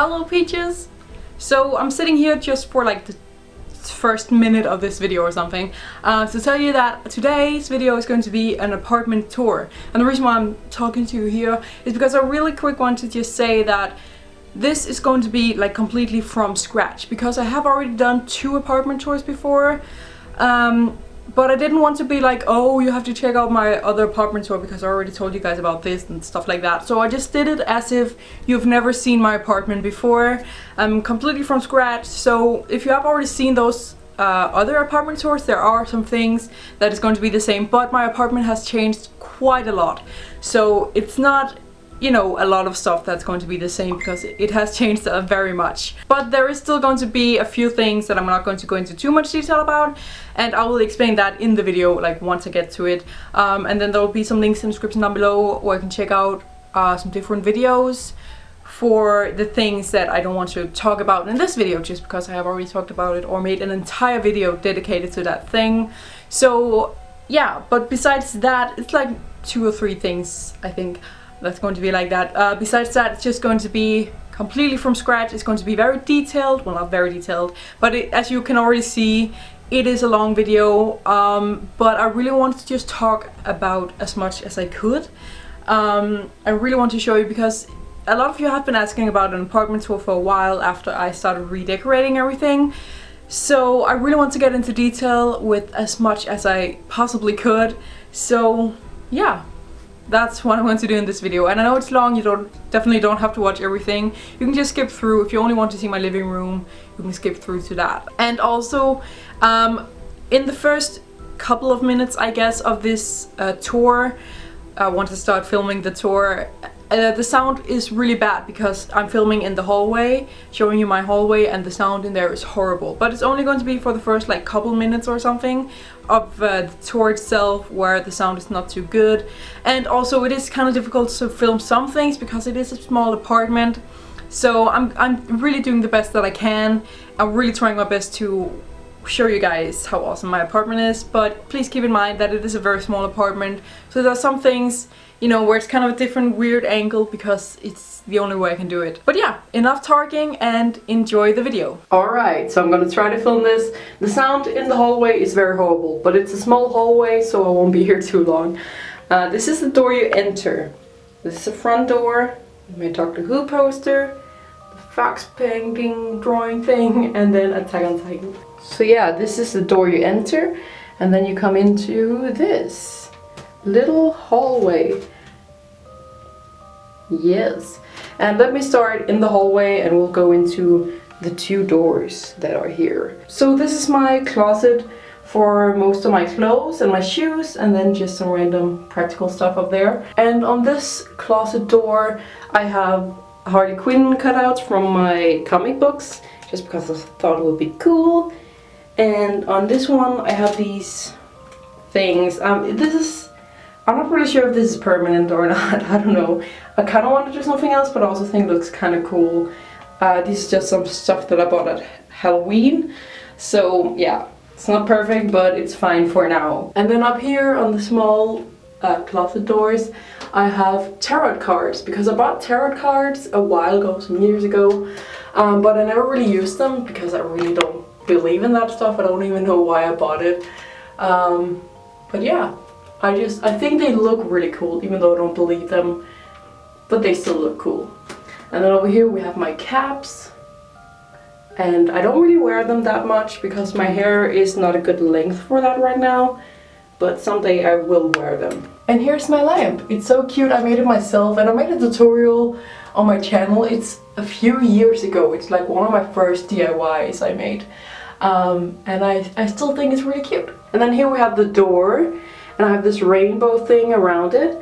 Hello Peaches! So I'm sitting here just for like the first minute of this video or something to tell you that today's video is going to be an apartment tour. And the reason why I'm talking to you here is because I really quick want to just say that this is going to be like completely from scratch, because I have already done 2 apartment tours before. But I didn't want to be like, oh, you have to check out my other apartment tour because I already told you guys about this and stuff like that. So I just did it as if you've never seen my apartment before. Completely from scratch. So if you have already seen those other apartment tours, there are some things that is going to be the same, but my apartment has changed quite a lot. So it's not, you know, a lot of stuff that's going to be the same because it has changed very much. But there is still going to be a few things that I'm not going to go into too much detail about, and I will explain that in the video, like once I get to it. And then there will be some links in the description down below where you can check out some different videos for the things that I don't want to talk about in this video, just because I have already talked about it or made an entire video dedicated to that thing. So yeah, but besides that, it's like 2 or 3 things I think that's going to be like that. Besides that, it's just going to be completely from scratch. It's going to be very detailed, well, not very detailed, but as you can already see, it is a long video, but I really wanted to just talk about as much as I could. I really want to show you because a lot of you have been asking about an apartment tour for a while after I started redecorating everything. So I really want to get into detail with as much as I possibly could. So yeah, that's what I'm going to do in this video. And I know it's long, you definitely don't have to watch everything. You can just skip through. If you only want to see my living room, you can skip through to that. And also, in the first couple of minutes, I guess, of this tour, I want to start filming the tour. The sound is really bad because I'm filming in the hallway, showing you my hallway, and the sound in there is horrible. But it's only going to be for the first like couple minutes or something of the tour itself where the sound is not too good. And also it is kind of difficult to film some things because it is a small apartment. So I'm really doing the best that I can. I'm really trying my best to show you guys how awesome my apartment is, but please keep in mind that it is a very small apartment. So there are some things, you know, where it's kind of a different weird angle because it's the only way I can do it. But yeah, enough talking and enjoy the video. Alright, so I'm gonna try to film this. The sound in the hallway is very horrible, but it's a small hallway, so I won't be here too long. This is the door you enter. This is the front door, my Doctor Who poster, the fox painting drawing thing, and then Attack on Titan. So yeah, this is the door you enter, and then you come into this little hallway. Yes, and let me start in the hallway and we'll go into the 2 doors that are here. So this is my closet for most of my clothes and my shoes, and then just some random practical stuff up there. And on this closet door I have Harley Quinn cutouts from my comic books, just because I thought it would be cool. And on this one I have these things. I'm not really sure if this is permanent or not, I don't know. I kind of want to do something else, but I also think it looks kind of cool. This is just some stuff that I bought at Halloween. So yeah, it's not perfect, but it's fine for now. And then up here on the small closet doors, I have tarot cards, because I bought tarot cards a while ago, some years ago. But I never really used them because I really don't believe in that stuff. I don't even know why I bought it. But yeah, I think they look really cool, even though I don't believe them, but they still look cool. And then over here we have my caps, and I don't really wear them that much because my hair is not a good length for that right now, but someday I will wear them. And here's my lamp. It's so cute. I made it myself, and I made a tutorial on my channel. It's a few years ago. It's like one of my first DIYs I made. And I still think it's really cute. And then here we have the door, and I have this rainbow thing around it.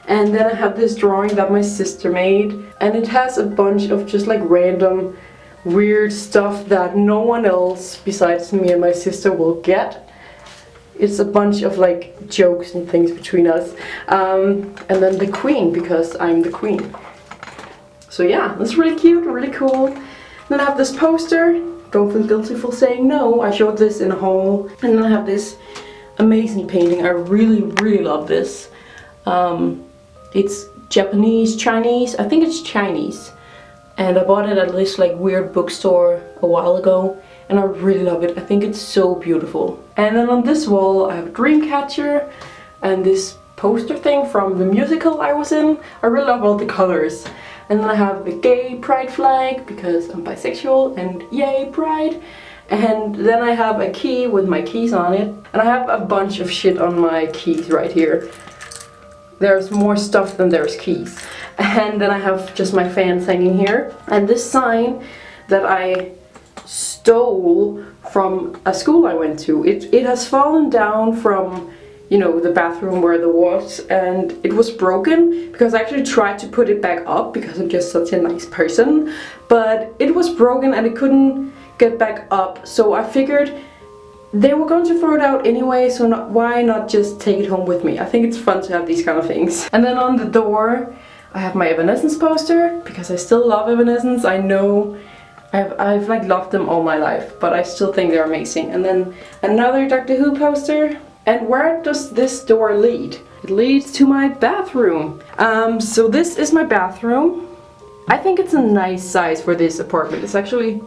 And then I have this drawing that my sister made, and it has a bunch of just like random weird stuff that no one else besides me and my sister will get. It's a bunch of like jokes and things between us. And then the queen, because I'm the queen. So yeah, that's really cute, really cool. Then I have this poster. Don't feel guilty for saying no. I showed this in a haul. And then I have this amazing painting. I really, really love this. It's Japanese, Chinese. I think it's Chinese. and I bought it at this like weird bookstore a while ago, and I really love it. I think it's so beautiful. And then on this wall I have a dream catcher and this poster thing from the musical I was in. I really love all the colors. And then I have the gay pride flag because I'm bisexual and yay pride. And then I have a key with my keys on it. And I have a bunch of shit on my keys right here. There's more stuff than there's keys. And then I have just my fans hanging here. And this sign that I stole from a school I went to. It has fallen down from, you know, the bathroom where the was, and it was broken because I actually tried to put it back up because I'm just such a nice person. But it was broken and it couldn't get back up, so I figured they were going to throw it out anyway, so why not just take it home with me? I think it's fun to have these kind of things. And then on the door I have my Evanescence poster because I still love Evanescence. I know I've like loved them all my life, but I still think they're amazing. And then another Doctor Who poster. And where does this door lead? It leads to my bathroom. So this is my bathroom. I think it's a nice size for this apartment. It's actually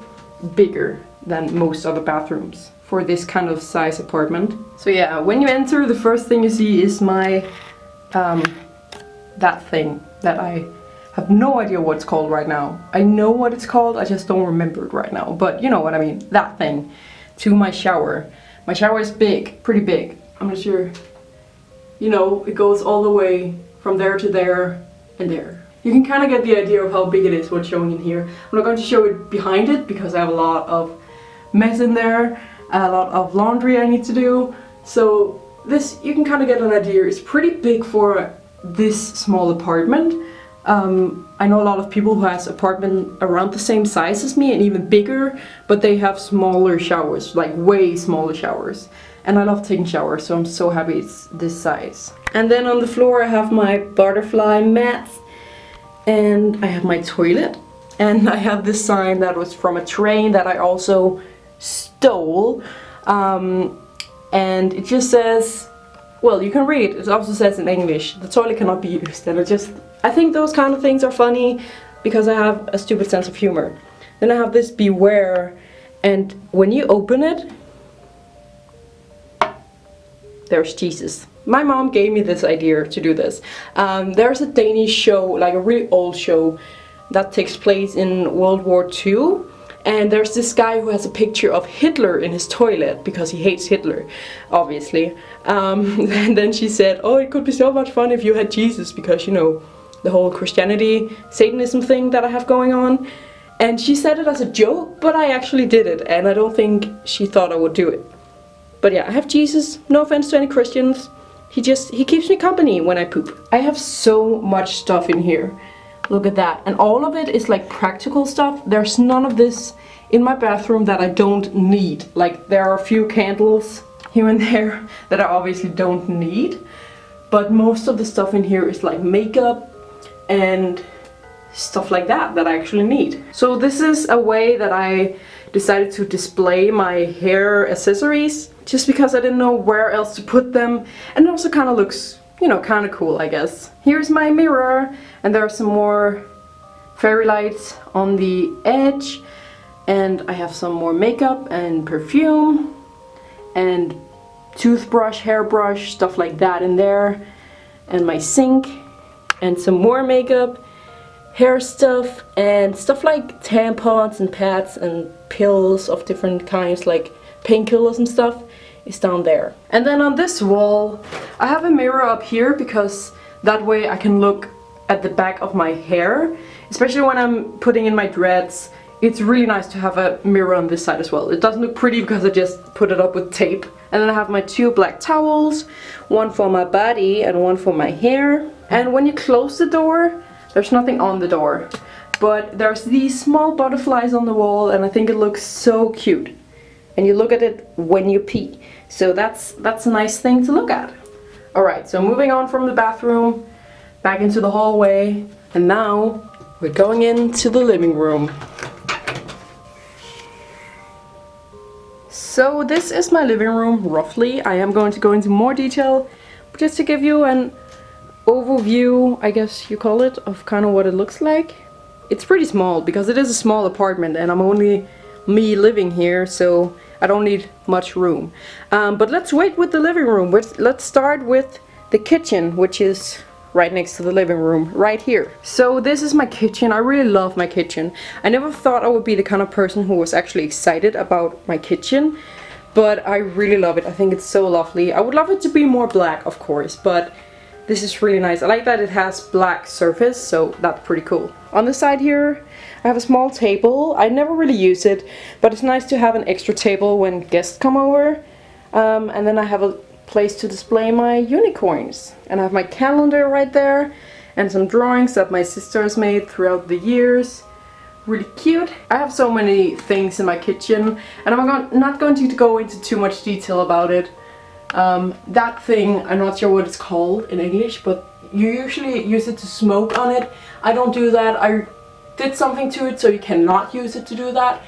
bigger than most other bathrooms for this kind of size apartment. So yeah, when you enter, the first thing you see is my that thing that I have no idea what it's called right now. I know what it's called, I just don't remember it right now. But you know what I mean, that thing. To my shower. My shower is big, pretty big. I'm not sure. You know, it goes all the way from there to there and there. You can kind of get the idea of how big it is what's showing in here. I'm not going to show it behind it because I have a lot of mess in there, a lot of laundry I need to do. So this, you can kind of get an idea. It's pretty big for this small apartment. I know a lot of people who has apartment around the same size as me and even bigger, but they have smaller showers, like way smaller showers. And I love taking showers, so I'm so happy it's this size. And then on the floor I have my butterfly mats, and I have my toilet, and I have this sign that was from a train that I also stole, and it just says, well, you can read it. It also says in English, the toilet cannot be used, and I think those kind of things are funny because I have a stupid sense of humor. Then I have this beware, and when you open it, there's Jesus. My mom gave me this idea to do this. There's a Danish show, like a really old show, that takes place in World War II. And there's this guy who has a picture of Hitler in his toilet because he hates Hitler, obviously. And then she said, oh, it could be so much fun if you had Jesus, because, you know, the whole Christianity, Satanism thing that I have going on. And she said it as a joke, but I actually did it, and I don't think she thought I would do it. But yeah, I have Jesus, no offense to any Christians. He keeps me company when I poop. I have so much stuff in here. Look at that. And all of it is like practical stuff. There's none of this in my bathroom that I don't need. Like, there are a few candles here and there that I obviously don't need. But most of the stuff in here is like makeup and stuff like that I actually need. So this is a way that I decided to display my hair accessories, just because I didn't know where else to put them, and it also kind of looks, you know, kind of cool, I guess. Here's my mirror, and there are some more fairy lights on the edge, and I have some more makeup and perfume and toothbrush, hairbrush, stuff like that in there, and my sink, and some more makeup, hair stuff, and stuff like tampons and pads and pills of different kinds, like painkillers and stuff, is down there. And then on this wall I have a mirror up here because that way I can look at the back of my hair, especially when I'm putting in my dreads. It's really nice to have a mirror on this side as well. It doesn't look pretty because I just put it up with tape. And then I have my two black towels, one for my body and one for my hair. And when you close the door, there's nothing on the door, but there's these small butterflies on the wall, and I think it looks so cute. And you look at it when you pee, so that's a nice thing to look at. Alright, so moving on from the bathroom, back into the hallway, and now we're going into the living room. So this is my living room, roughly. I am going to go into more detail, but just to give you an overview, I guess you call it, of kind of what it looks like. it's pretty small because it is a small apartment and I'm only me living here, so I don't need much room. But let's wait with the living room. Let's start with the kitchen, which is right next to the living room, right here. So this is my kitchen. I really love my kitchen. I never thought I would be the kind of person who was actually excited about my kitchen, but I really love it. I think it's so lovely. I would love it to be more black, of course, but this is really nice. I like that it has black surface, so that's pretty cool. On the side here, I have a small table. I never really use it, but it's nice to have an extra table when guests come over. And then I have a place to display my unicorns. And I have my calendar right there, and some drawings that my sister has made throughout the years. Really cute. I have so many things in my kitchen, and I'm not going to go into too much detail about it. That thing, I'm not sure what it's called in English, but you usually use it to smoke on it. I don't do that. I did something to it so you cannot use it to do that.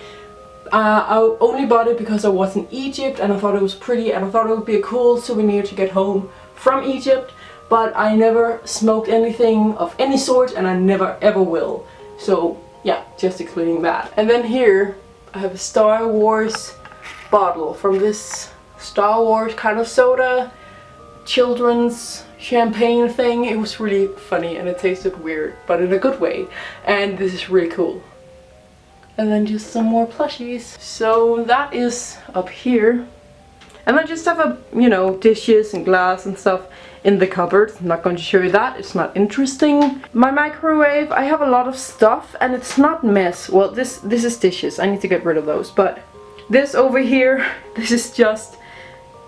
I only bought it because I was in Egypt and I thought it was pretty and I thought it would be a cool souvenir to get home from Egypt, but I never smoked anything of any sort and I never ever will. So yeah, just explaining that. And then here I have a Star Wars bottle from this Star Wars kind of soda, children's champagne thing. It was really funny and it tasted weird, but in a good way. And this is really cool. And then just some more plushies. So that is up here. And I just have a, you know, dishes and glass and stuff in the cupboard. I'm not going to show you that, it's not interesting. My microwave, I have a lot of stuff and it's not mess. Well, this is dishes, I need to get rid of those. But this over here, this is just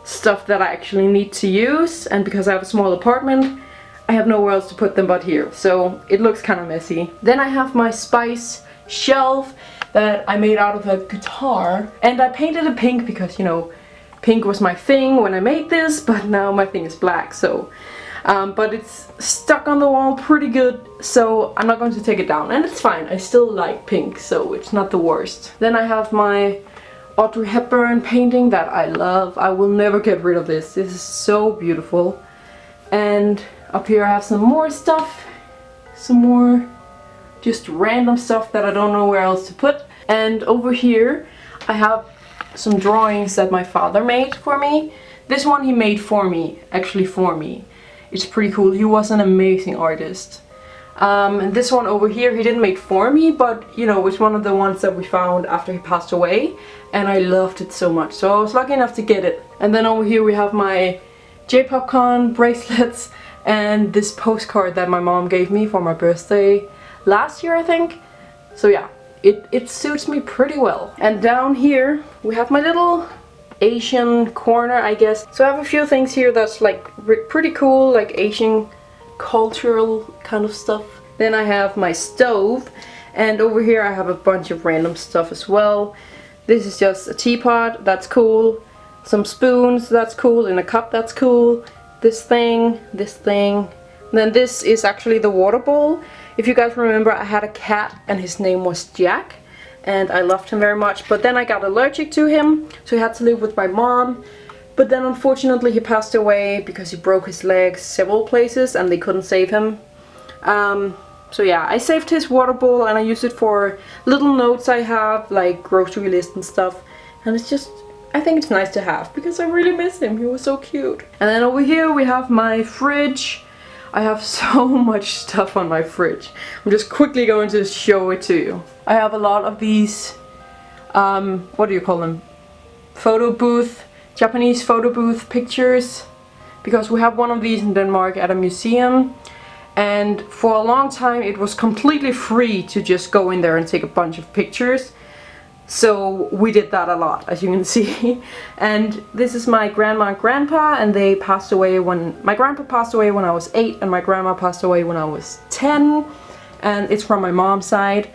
stuff that I actually need to use. And because I have a small apartment, I have nowhere else to put them but here. So it looks kind of messy. Then I have my spice shelf that I made out of a guitar, and I painted it pink because, you know, pink was my thing when I made this, but now my thing is black, so but it's stuck on the wall pretty good, so I'm not going to take it down, and it's fine. I still like pink, so it's not the worst. Then I have my Audrey Hepburn painting that I love. I will never get rid of this. This is so beautiful. And up here I have some more stuff, some more just random stuff that I don't know where else to put. And over here I have some drawings that my father made for me. This one he made for me, actually for me. It's pretty cool. He was an amazing artist. And this one over here he didn't make for me, but you know, it's one of the ones that we found after he passed away, and I loved it so much, so I was lucky enough to get it. And then over here we have my J-Popcorn bracelets and this postcard that my mom gave me for my birthday last year, I think. So yeah, it suits me pretty well. And down here we have my little Asian corner, I guess. So I have a few things here that's like pretty cool, like Asian cultural kind of stuff. Then I have my stove, and over here I have a bunch of random stuff as well. This is just a teapot, that's cool. Some spoons, that's cool. In a cup, that's cool. This thing, this thing. And then this is actually the water bowl. If you guys remember, I had a cat and his name was Jack, and I loved him very much, but then I got allergic to him, so he had to live with my mom. But then unfortunately he passed away because he broke his legs several places and they couldn't save him. So yeah, I saved his water bowl and I use it for little notes I have, like grocery list and stuff. And it's just, I think it's nice to have because I really miss him. He was so cute. And then over here we have my fridge. I have so much stuff on my fridge. I'm just quickly going to show it to you. I have a lot of these, what do you call them? Photo booth, Japanese photo booth pictures, because we have one of these in Denmark at a museum, and for a long time it was completely free to just go in there and take a bunch of pictures. So we did that a lot, as you can see. And this is my grandma and grandpa, and they passed away when my grandpa passed away when I was 8 and my grandma passed away when I was 10, and it's from my mom's side.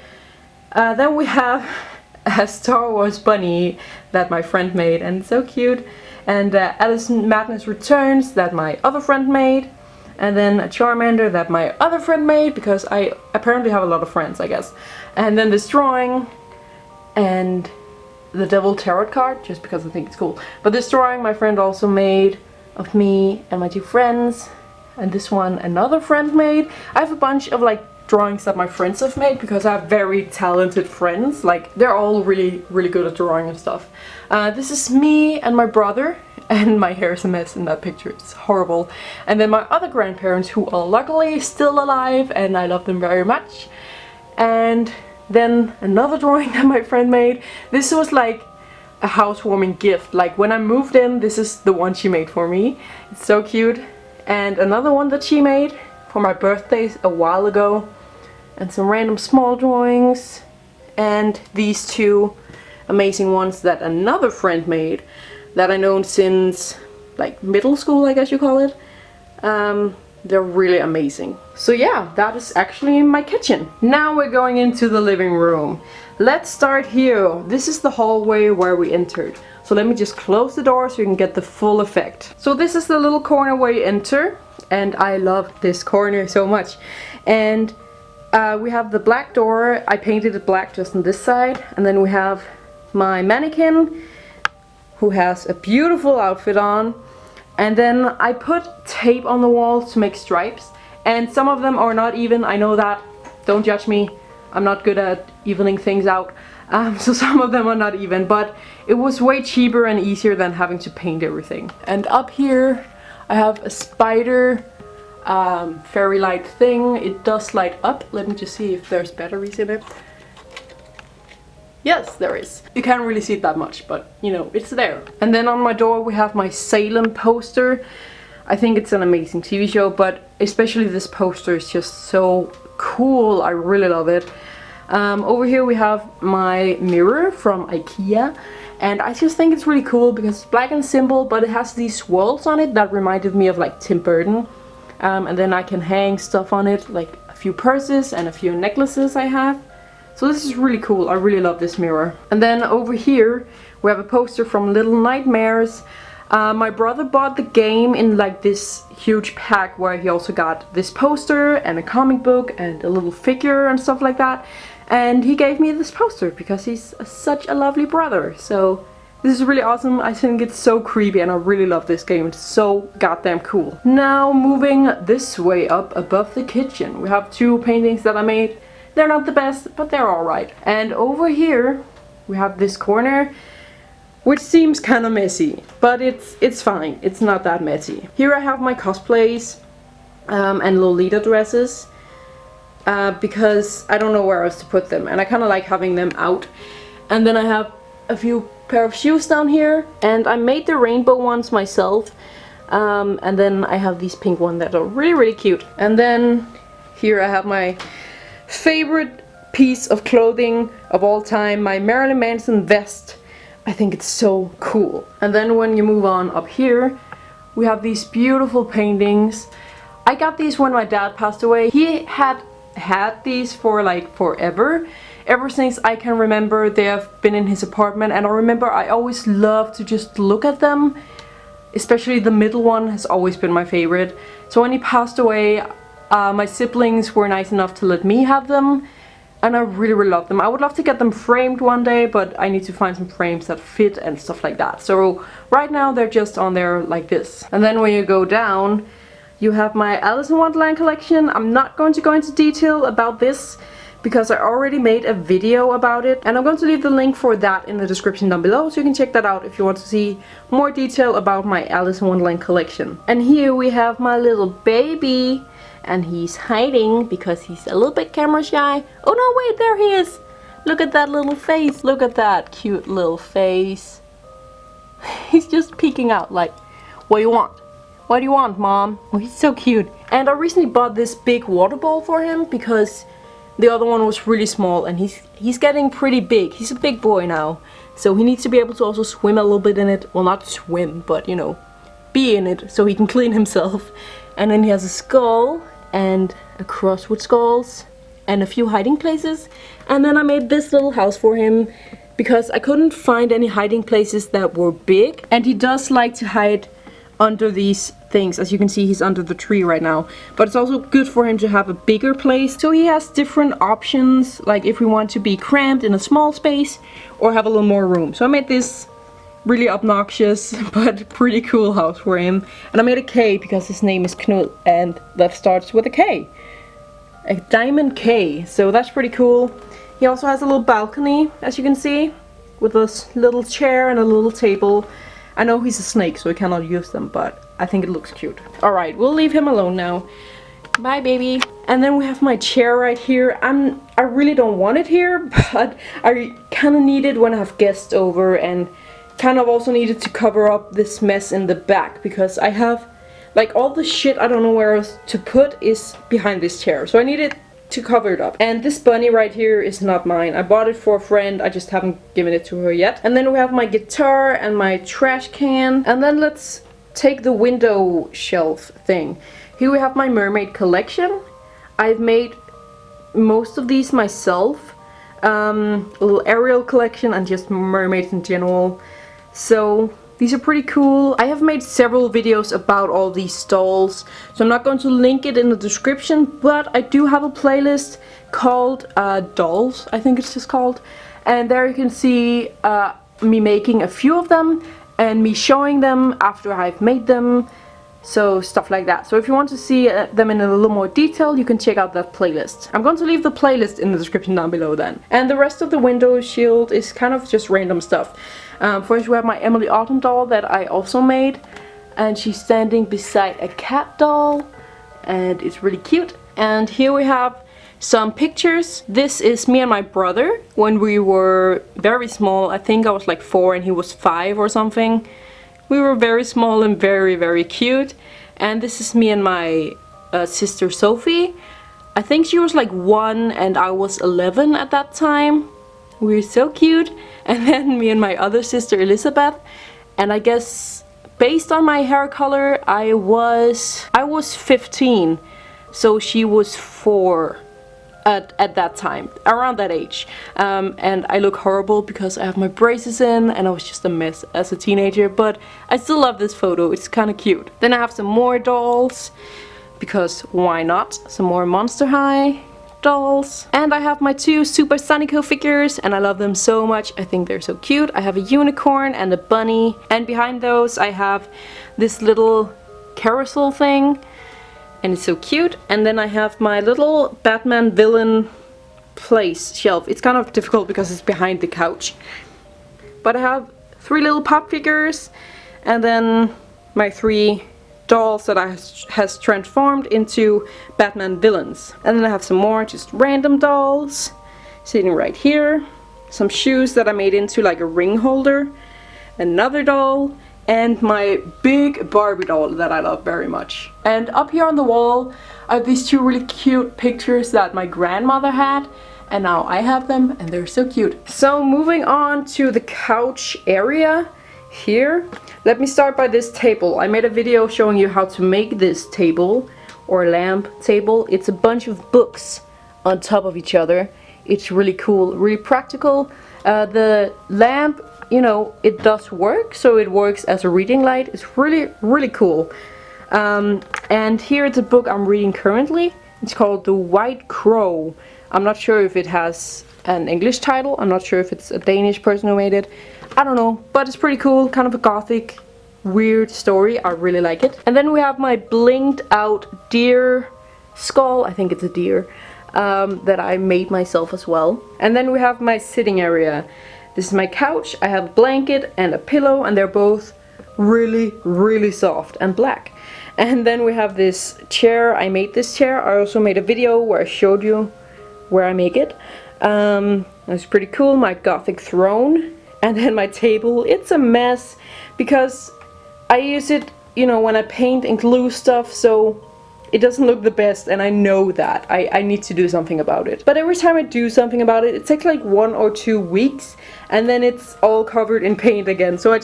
Then we have a Star Wars bunny that my friend made, and it's so cute. And Alice Madness Returns that my other friend made. And then a Charmander that my other friend made, because I apparently have a lot of friends, I guess. And then this drawing, and the Devil Tarot card, just because I think it's cool. But this drawing my friend also made of me and my two friends. And this one another friend made. I have a bunch of like drawings that my friends have made, because I have very talented friends. Like, they're all really, really good at drawing and stuff. This is me and my brother, and my hair is a mess in that picture. It's horrible. And then my other grandparents, who are luckily still alive, and I love them very much. And then another drawing that my friend made. This was like a housewarming gift. Like, when I moved in, this is the one she made for me. It's so cute. And another one that she made for my birthdays a while ago. And some random small drawings. And these two amazing ones that another friend made that I known since like middle school, I guess you call it. They're really amazing. So yeah, that is actually my kitchen. Now we're going into the living room. Let's start here. This is the hallway where we entered. So let me just close the door so you can get the full effect. So this is the little corner where you enter, and I love this corner so much. And we have the black door. I painted it black just on this side, and then we have my mannequin, who has a beautiful outfit on. And then I put tape on the walls to make stripes, and some of them are not even, I know that, don't judge me, I'm not good at evening things out. So some of them are not even, but it was way cheaper and easier than having to paint everything. And up here I have a spider fairy light thing. It does light up. Let me just see if there's batteries in it. Yes, there is. You can't really see it that much, but you know, it's there. And then on my door we have my Salem Poster. I think it's an amazing TV show, but especially this poster is just so cool. I really love it. Over here we have my mirror from IKEA, and I just think it's really cool because it's black and simple, but it has these swirls on it that reminded me of like Tim Burton. And then I can hang stuff on it, like a few purses and a few necklaces I have. So this is really cool. I really love this mirror. And then over here we have a poster from Little Nightmares. My brother bought the game in like this huge pack where he also got this poster and a comic book and a little figure and stuff like that. And he gave me this poster because he's such a lovely brother. So this is really awesome. I think it's so creepy and I really love this game. It's so goddamn cool. Now moving this way up above the kitchen, we have two paintings that I made. They're not the best, but they're alright. And over here we have this corner, which seems kind of messy, but it's fine. It's not that messy. Here I have my cosplays and Lolita dresses, because I don't know where else to put them, and I kind of like having them out. And then I have a few pair of shoes down here, and I made the rainbow ones myself. And then I have these pink ones that are really, really cute. And then here I have my favorite piece of clothing of all time, my Marilyn Manson vest. I think it's so cool. And then when you move on up here, we have these beautiful paintings. I got these when my dad passed away. He had these for like forever. Ever since I can remember, they have been in his apartment, and I remember I always loved to just look at them. Especially the middle one has always been my favorite. So when he passed away, my siblings were nice enough to let me have them, and I really, really love them. I would love to get them framed one day, but I need to find some frames that fit and stuff like that. So right now they're just on there like this. And then when you go down, you have my Alice in Wonderland collection. I'm not going to go into detail about this because I already made a video about it, and I'm going to leave the link for that in the description down below, so you can check that out if you want to see more detail about my Alice in Wonderland collection. And here we have my little baby. And he's hiding because he's a little bit camera shy. Oh no, wait, there he is. Look at that little face. Look at that cute little face. He's just peeking out like, what do you want? What do you want, Mom? Oh, he's so cute. And I recently bought this big water ball for him because the other one was really small, and he's getting pretty big. He's a big boy now. So he needs to be able to also swim a little bit in it. Well, not swim, but you know, be in it so he can clean himself. And then he has a skull and a cross with skulls and a few hiding places. And then I made this little house for him because I couldn't find any hiding places that were big, and he does like to hide under these things. As you can see, he's under the tree right now, but it's also good for him to have a bigger place, so he has different options, like if we want to be cramped in a small space or have a little more room. So I made this really obnoxious but pretty cool house for him. And I made a K because his name is Knut, and that starts with a K. a diamond K, so that's pretty cool. He also has a little balcony, as you can see, with a little chair and a little table. I know he's a snake, so I cannot use them, but I think it looks cute. Alright, we'll leave him alone now. Bye, baby. And then we have my chair right here. I really don't want it here, but I kind of need it when I have guests over, and kind of also needed to cover up this mess in the back, because I have, like, all the shit I don't know where else to put is behind this chair. So I needed to cover it up. And this bunny right here is not mine. I bought it for a friend, I just haven't given it to her yet. And then we have my guitar and my trash can. And then let's take the window shelf thing. Here we have my Mermaid Collection. I've made most of these myself. A little Ariel collection and just mermaids in general. So these are pretty cool. I have made several videos about all these dolls, so I'm not going to link it in the description, but I do have a playlist called Dolls, I think it's just called. And there you can see me making a few of them and me showing them after I've made them. So stuff like that. So if you want to see them in a little more detail, you can check out that playlist. I'm going to leave the playlist in the description down below then. And the rest of the window shield is kind of just random stuff. First we have my Emily Autumn doll that I also made. And she's standing beside a cat doll. And it's really cute. And here we have some pictures. This is me and my brother when we were very small. I think I was like 4 and he was 5 or something. We were very small and very, very cute. And this is me and my sister Sophie. I think she was like 1 and I was 11 at that time. We were so cute. And then me and my other sister Elizabeth. And I guess based on my hair color, I was 15. So she was 4 at that time, around that age. And I look horrible because I have my braces in and I was just a mess as a teenager, but I still love this photo, it's kind of cute. Then I have some more dolls, because why not? Some more Monster High dolls. And I have my 2 Super Sonico figures and I love them so much, I think they're so cute. I have a unicorn and a bunny, and behind those I have this little carousel thing. And it's so cute. And then I have my little Batman villain place shelf. It's kind of difficult because it's behind the couch. But I have 3 little pop figures. And then my 3 dolls that I has transformed into Batman villains. And then I have some more just random dolls sitting right here. Some shoes that I made into like a ring holder. Another doll. And my big Barbie doll that I love very much. And up here on the wall are these 2 really cute pictures that my grandmother had. And now I have them and they're so cute. So moving on to the couch area here. Let me start by this table. I made a video showing you how to make this table or lamp table. It's a bunch of books on top of each other. It's really cool, really practical. The lamp, you know, it does work, so it works as a reading light. It's really, really cool. And here it's a book I'm reading currently. It's called The White Crow. I'm not sure if it has an English title. I'm not sure if it's a Danish person who made it. I don't know, but it's pretty cool. Kind of a gothic, weird story. I really like it. And then we have my blinked out deer skull. I think it's a deer. That I made myself as well. And then we have my sitting area. This is my couch. I have a blanket and a pillow, and they're both really, really soft and black. And then we have this chair. I made this chair. I also made a video where I showed you where I make it. It's pretty cool. My Gothic throne. And then my table. It's a mess because I use it, you know, when I paint and glue stuff, so it doesn't look the best, and I know that. I need to do something about it. But every time I do something about it, it takes like 1 or 2 weeks, and then it's all covered in paint again. So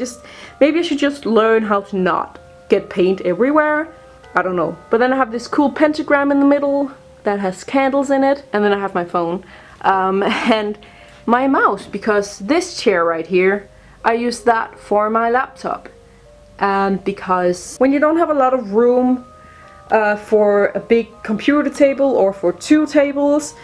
maybe I should just learn how to not get paint everywhere. I don't know. But then I have this cool pentagram in the middle that has candles in it, and then I have my phone. And my mouse, because this chair right here, I use that for my laptop. Because when you don't have a lot of room for a big computer table or for 2 tables,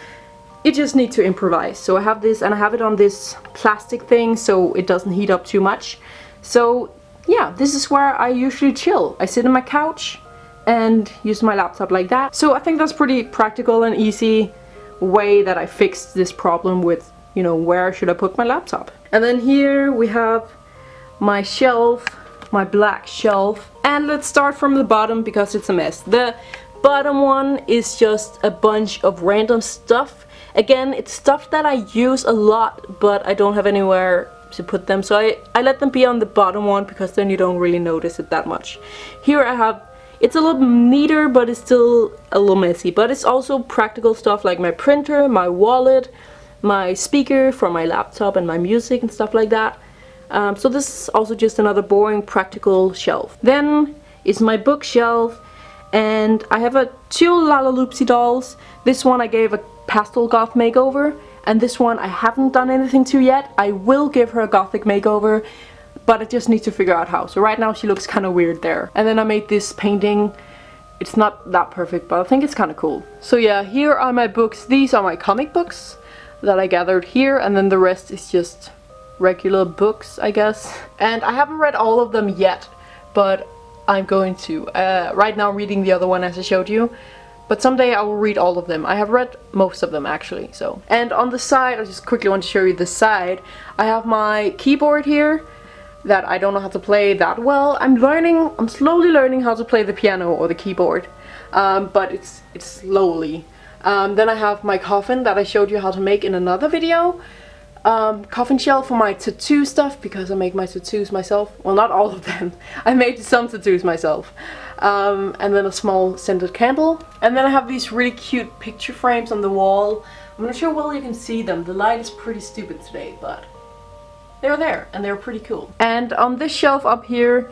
you just need to improvise. So I have this, and I have it on this plastic thing so it doesn't heat up too much. So yeah, this is where I usually chill. I sit on my couch and use my laptop like that. So I think that's pretty practical and easy way that I fixed this problem with, you know, where should I put my laptop. And then here we have my shelf, my black shelf. And let's start from the bottom because it's a mess. The bottom one is just a bunch of random stuff. Again, it's stuff that I use a lot, but I don't have anywhere to put them. So I let them be on the bottom one because then you don't really notice it that much. Here I have, it's a little neater, but it's still a little messy. But it's also practical stuff like my printer, my wallet, my speaker for my laptop, and my music and stuff like that. So this is also just another boring practical shelf. Then is my bookshelf, and I have two Lalaloopsy dolls. This one I gave a pastel goth makeover, and this one I haven't done anything to yet. I will give her a Gothic makeover, but I just need to figure out how. So right now she looks kind of weird there. And then I made this painting. It's not that perfect, but I think it's kind of cool. So yeah, here are my books. These are my comic books that I gathered here, and then the rest is just regular books, I guess. And I haven't read all of them yet, but I'm going to. Right now I'm reading the other one as I showed you, but someday I will read all of them. I have read most of them actually, so. And on the side, I just quickly want to show you the side. I have my keyboard here that I don't know how to play that well. I'm slowly learning how to play the piano or the keyboard, but it's slowly. Then I have my coffin that I showed you how to make in another video. Coffin shell for my tattoo stuff because I make my tattoos myself. Well, not all of them. I made some tattoos myself. And then a small scented candle. And then I have these really cute picture frames on the wall. I'm not sure well you can see them. The light is pretty stupid today, but they're there and they're pretty cool. And on this shelf up here,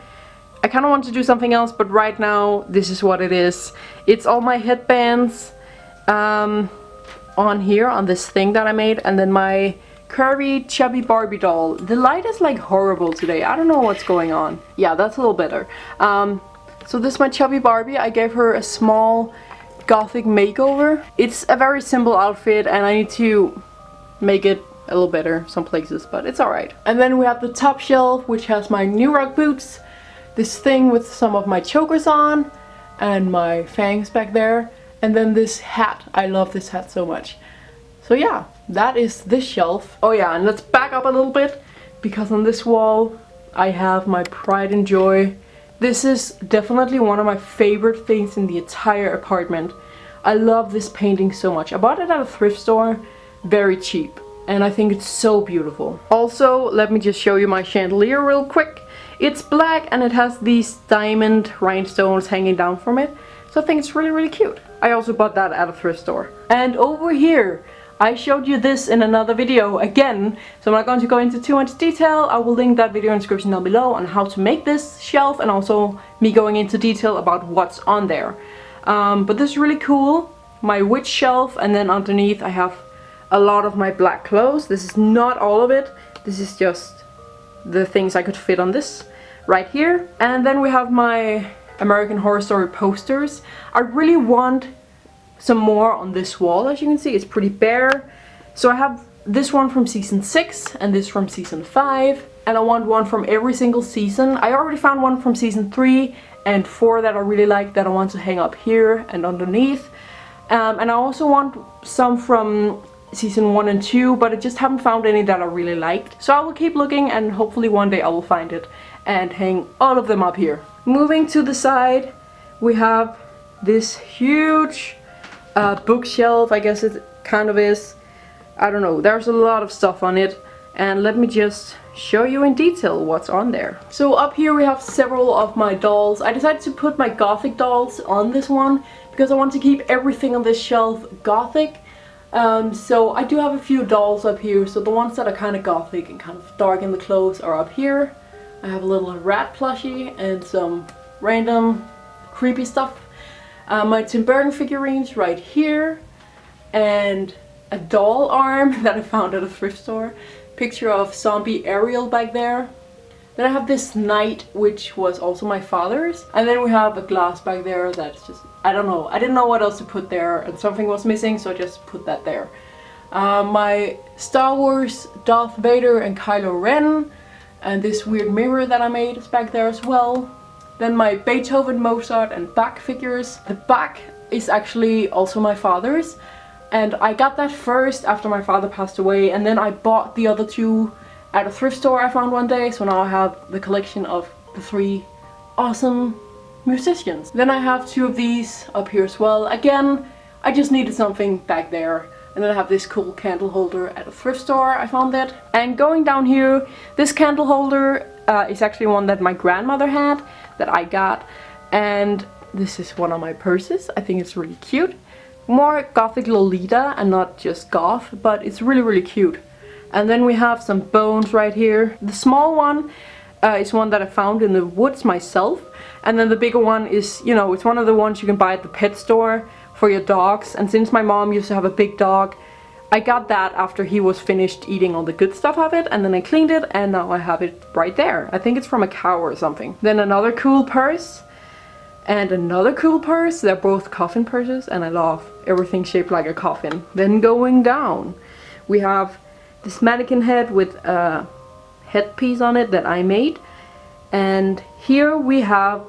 I kind of want to do something else, but right now this is what it is. It's all my headbands on here on this thing that I made, and then my curvy chubby Barbie doll. The light is like horrible today. I don't know what's going on. Yeah, that's a little better. So this is my chubby Barbie. I gave her a small Gothic makeover. It's a very simple outfit and I need to make it a little better some places, but it's alright. And then we have the top shelf, which has my new rock boots, this thing with some of my chokers on, and my fangs back there, and then this hat. I love this hat so much. So yeah, that is this shelf. Oh yeah, and let's back up a little bit, because on this wall I have my pride and joy. This is definitely one of my favorite things in the entire apartment. I love this painting so much. I bought it at a thrift store, very cheap, and I think it's so beautiful. Also, let me just show you my chandelier real quick. It's black and it has these diamond rhinestones hanging down from it, so I think it's really, really cute. I also bought that at a thrift store. And over here, I showed you this in another video again, so I'm not going to go into too much detail. I will link that video in the description down below on how to make this shelf, and also me going into detail about what's on there. But this is really cool. My witch shelf, and then underneath I have a lot of my black clothes. This is not all of it. This is just the things I could fit on this right here. And then we have my American Horror Story posters. I really want some more on this wall. As you can see, it's pretty bare. So I have this one from season 6 and this from season 5, and I want one from every single season. I already found one from season 3 and 4 that I really like, that I want to hang up here and underneath. And I also want some from season 1 and 2, but I just haven't found any that I really liked. So I will keep looking, and hopefully one day I will find it and hang all of them up here. Moving to the side, we have this huge bookshelf, I guess it kind of is. I don't know, there's a lot of stuff on it, and let me just show you in detail what's on there. So up here we have several of my dolls. I decided to put my Gothic dolls on this one because I want to keep everything on this shelf Gothic. So I do have a few dolls up here, so the ones that are kind of Gothic and kind of dark in the clothes are up here. I have a little rat plushie and some random creepy stuff. My Tim Burton figurines right here, and a doll arm that I found at a thrift store. Picture of zombie Ariel back there. Then I have this knight, which was also my father's. And then we have a glass back there that's just, I don't know. I didn't know what else to put there, and something was missing, so I just put that there. My Star Wars Darth Vader and Kylo Ren. And this weird mirror that I made is back there as well. Then my Beethoven, Mozart and Bach figures. The Bach is actually also my father's, and I got that first after my father passed away, and then I bought the other two at a thrift store I found one day, so now I have the collection of the 3 awesome musicians. Then I have 2 of these up here as well. Again, I just needed something back there. And then I have this cool candle holder at a thrift store, I found it. And going down here, this candle holder is actually one that my grandmother had, that I got. And this is one of my purses. I think it's really cute. More Gothic Lolita and not just goth, but it's really, really cute. And then we have some bones right here. The small one is one that I found in the woods myself. And then the bigger one is, you know, it's one of the ones you can buy at the pet store for your dogs. And since my mom used to have a big dog, I got that after he was finished eating all the good stuff of it, and then I cleaned it, and now I have it right there. I think it's from a cow or something. Then another cool purse and another cool purse. They're both coffin purses, and I love everything shaped like a coffin. Then going down, we have this mannequin head with a headpiece on it that I made. And here we have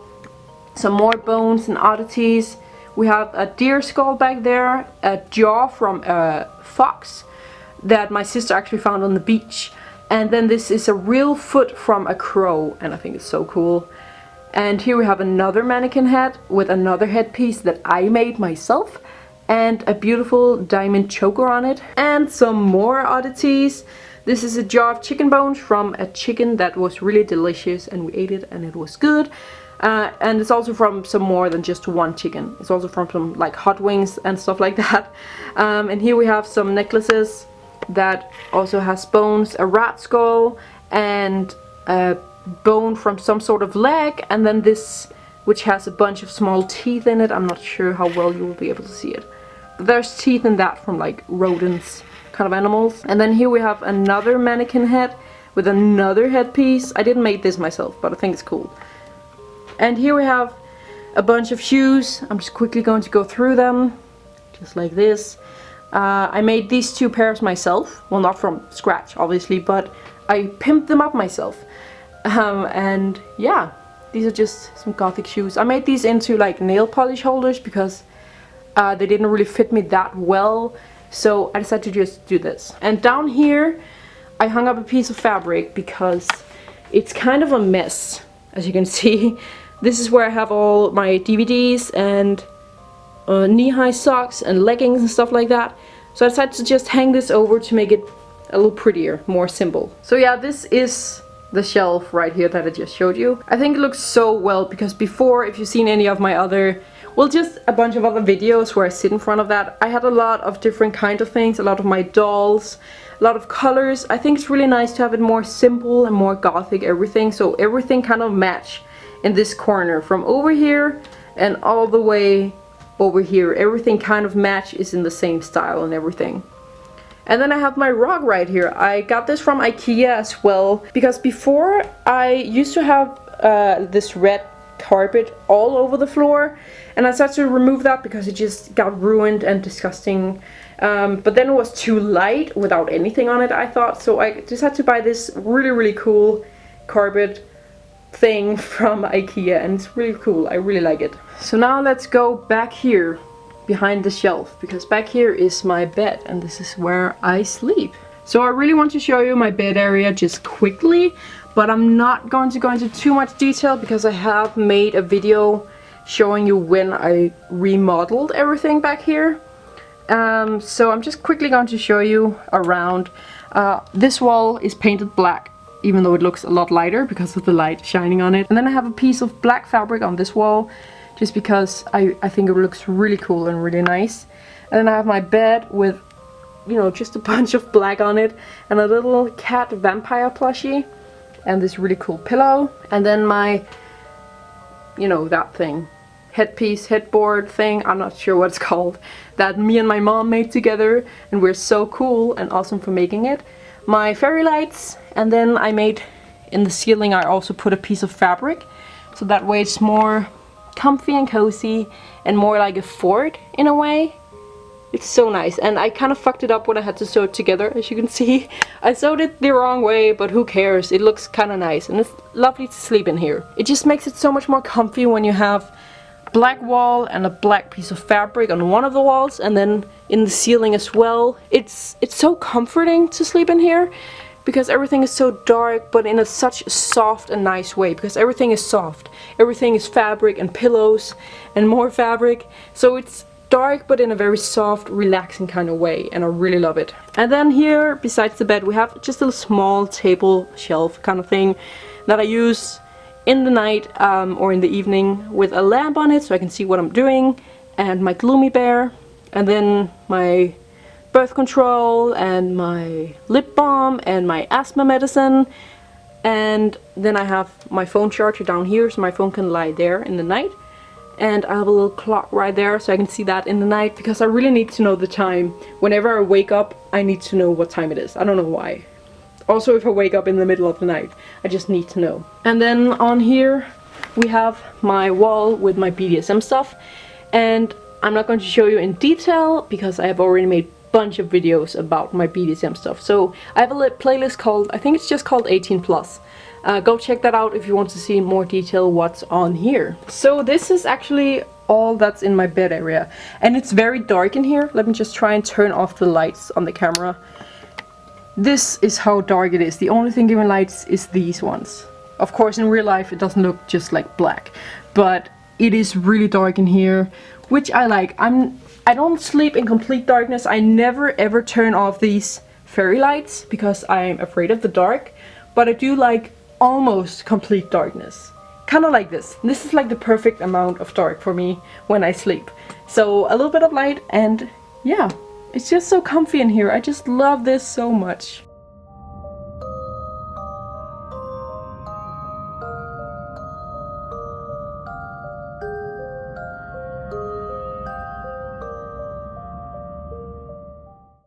some more bones and oddities. We have a deer skull back there, a jaw from a fox that my sister actually found on the beach. And then this is a real foot from a crow, and I think it's so cool. And here we have another mannequin head with another headpiece that I made myself, and a beautiful diamond choker on it. And some more oddities. This is a jar of chicken bones from a chicken that was really delicious, and we ate it and it was good. And it's also from some more than just one chicken. It's also from some like hot wings and stuff like that. And here we have some necklaces that also has bones, a rat skull, and a bone from some sort of leg. And then this, which has a bunch of small teeth in it. I'm not sure how well you will be able to see it. But there's teeth in that from like rodents, kind of animals. And then here we have another mannequin head with another headpiece. I didn't make this myself, but I think it's cool. And here we have a bunch of shoes. I'm just quickly going to go through them, just like this. I made these 2 pairs myself. Well, not from scratch, obviously, but I pimped them up myself. And yeah, these are just some Gothic shoes. I made these into like nail polish holders because they didn't really fit me that well. So I decided to just do this. And down here, I hung up a piece of fabric because it's kind of a mess, as you can see. This is where I have all my DVDs and knee-high socks and leggings and stuff like that. So I decided to just hang this over to make it a little prettier, more simple. So yeah, this is the shelf right here that I just showed you. I think it looks so well because before, if you've seen any of my other, well, just a bunch of other videos where I sit in front of that, I had a lot of different kind of things, a lot of my dolls, a lot of colors. I think it's really nice to have it more simple and more Gothic everything, so everything kind of match in this corner from over here and all the way over here. Everything kind of match is in the same style and everything. And then I have my rug right here. I got this from IKEA as well because before I used to have this red carpet all over the floor, and I decided to remove that because it just got ruined and disgusting. But then it was too light without anything on it, I thought, so I just had to buy this really, really cool carpet thing from IKEA, and it's really cool. I really like it. So now let's go back here behind the shelf, because back here is my bed and this is where I sleep. So I really want to show you my bed area just quickly, but I'm not going to go into too much detail because I have made a video showing you when I remodeled everything back here. So I'm just quickly going to show you around. This wall is painted black, even though it looks a lot lighter because of the light shining on it. And then I have a piece of black fabric on this wall, just because I think it looks really cool and really nice. And then I have my bed with, you know, just a bunch of black on it, and a little cat vampire plushie, and this really cool pillow. And then my, you know, that thing, headpiece, headboard thing, I'm not sure what it's called, that me and my mom made together, and we're so cool and awesome for making it. My fairy lights, and then I made in the ceiling, I also put a piece of fabric, so that way it's more comfy and cozy and more like a fort in a way, It's so nice, and I kind of fucked it up when I had to sew it together, as you can see. I sewed it the wrong way, but who cares? It looks kind of nice, and it's lovely to sleep in here. It just makes it so much more comfy when you have black wall and a black piece of fabric on one of the walls, and then in the ceiling as well. It's so comforting to sleep in here, because everything is so dark, but in such a soft and nice way, because everything is soft. Everything is fabric and pillows and more fabric, so it's dark but in a very soft, relaxing kind of way, and I really love it. And then here, besides the bed, we have just a small table shelf kind of thing that I use in the night or in the evening with a lamp on it so I can see what I'm doing, and my gloomy bear, and then my birth control and my lip balm and my asthma medicine, and then I have my phone charger down here so my phone can lie there in the night, and I have a little clock right there so I can see that in the night, because I really need to know the time. Whenever I wake up, I need to know what time it is. I don't know why. Also, if I wake up in the middle of the night, I just need to know. And then on here we have my wall with my BDSM stuff, and I'm not going to show you in detail because I have already made bunch of videos about my BDSM stuff. So I have a playlist called, I think it's just called 18 plus. Go check that out if you want to see more detail what's on here. So this is actually all that's in my bed area, and it's very dark in here. Let me just try and turn off the lights on the camera. This is how dark it is. The only thing giving lights is these ones. Of course, in real life it doesn't look just like black, but it is really dark in here, which I like. I don't sleep in complete darkness. I never ever turn off these fairy lights because I'm afraid of the dark, but I do like almost complete darkness. Kind of like this. This is like the perfect amount of dark for me when I sleep. So a little bit of light, and yeah, it's just so comfy in here. I just love this so much.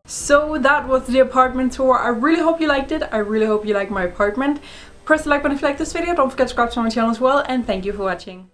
So that was the apartment tour. I really hope you liked it. I really hope you like my apartment. Press the like button if you like this video. Don't forget to subscribe to my channel as well, and thank you for watching.